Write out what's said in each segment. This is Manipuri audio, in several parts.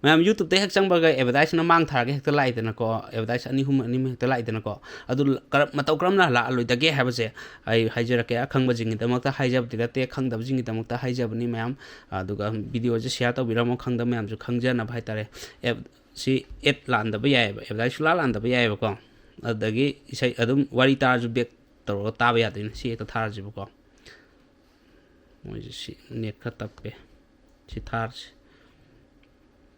मैम यूट्यूब ते हेक चंबगा एडवर्टाइज ना मांग थारगे हेक्ता लाइदना को एडवर्टाइज अनी हेक्ता लाइदना को अदु मतौ क्रमना ला लोइदगे हाबसे आई हाइजरके अखंग जिंगी दमकता हाइजब दिगते खंगदब जिंगी दमकता हाइजबनी मैम अदुगा वीडियो जे शेयर तौबिरमो खंगदब मैम जो खंगजना भाइतारे सी एड लांदब यायब एडवर्टाइज ला लांदब यायबको अदगी इसै अदुम वारी तारजु बेक तौर ताब यादिन सी एत थारजिबको मोइ सी नेट खा तप्पे सी थारजि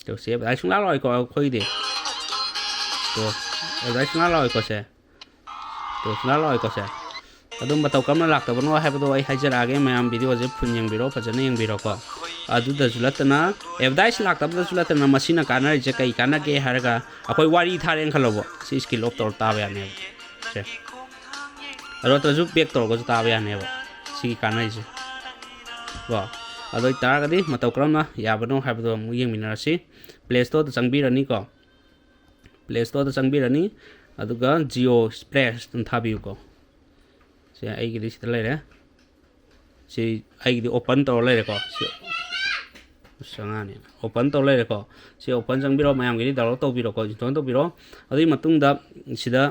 तो से एडवर्टाइज ला लॉय को खोइदे तो एडवर्टाइज ला लॉय को से तो ला लॉय को से अदुम मतौ कमना लाक्तबनो हाइबदो आई हाइजरागे मैम वीडियो जे फुन यंबिरो फजने यंबिरो को अदुदा जुलतना एडवर्टाइज लाक्तबदा जुलतना मसिना कानर जे कई कानगे हारगा अखोय वारी थारेन खलोबो सी स्किल ऑफ तौर ताब याने से अरोतजु पेक तौर को ताब याने सी कानर जे वाह अदो तारगदी मतौ क्रमना याबनो हाइबदो मु यंमिनारसी प्ले स्टोर द चंगबिरनी को प्ले स्टोर द चंगबिरनी अदुगा जियो स्प्लैश तुम थाबियु को से आइगिदि सिदा लेरे से आइगिदि ओपन तौर लेरे को संगाने ओपन तौर लेरे को से ओपन चंगबिरो मयामगिदि डाउनलोड तौबिरो को इंस्टॉल तौबिरो अदि मतुंगदा सिदा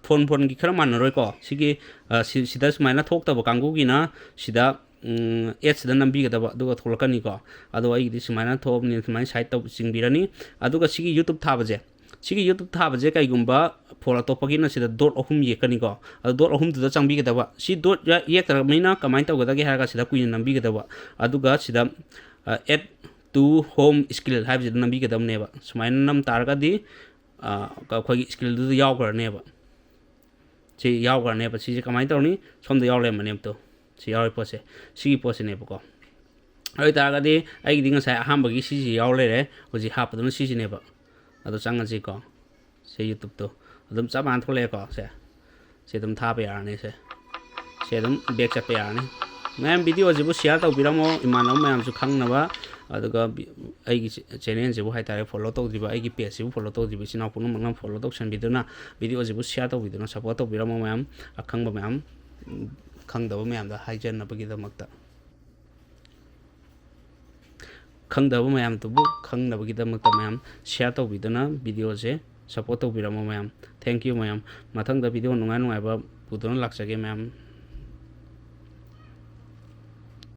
फोन की खरा मानरोय को सिगी सिदा सुमाइना थोक्तबो कांगुगिना सिदा एड्स द नंबीगदबा दुगा थोलकनी को अदो आइगिदि सुमाइना थोबनि सुमाइ साइट तौ चिंगबिरनी अदुगा सिगी यूट्यूब थाबजे सिगी यूट्यूब थाबजे कईगुंबा फोन अतोपगिना सिदा डॉट अहुम येकनी को अदो डॉट अहुम दुदा चंगबिगदबा सी डॉट येकतरमिना कमाइन तौगदगे हारगा सिदा कुइन नंबीगदबा अदुगा सिदा एड टू होम स्किल हाइबजे नंबीगदबनेबा सुमाइना नम तारगदी अखोगी स्किल दुदा यावग्रनेबा सी यावग्रनेबा सी कमाइन तौनी सोमदा यावले मनेब तो सी यावे पोसे सी पोसेनेबको अई तारगदी आइगिदि ngसाइ अहामबगी सी यावलेरे होजि हापदुन सी नेबा अदो चंगजी को से यूट्यूब तो अदुम चामान थोले को से तुम थाप यारने से तुम बैक चप यारने मैम वीडियो जिबु शेयर तौबिरमो इमानो मैम सु खंगनबा अदुगा आइगी चैनल जिबु हाइतारे फॉलो तौदिबा आइगी पेज जिबु फॉलो तौदिबा सिना पुनु मंगम फॉलो तौसन बिदुना वीडियो जिबु शेयर तौबिदुना सपोर्ट तौबिरमो मैम अखंगबा मैम खंगदबा मैम दा हाइजनबगी दमकता खंगदबा मैम तुबु खंगनबगी दमकता मैम शेयर तौबिदुना वीडियो जे सपोर्ट तौबिरमो मैम थैंक यू मैम मथंग द वीडियो नुंगा नुंगाइबा पुदुना लाक्सगे मैम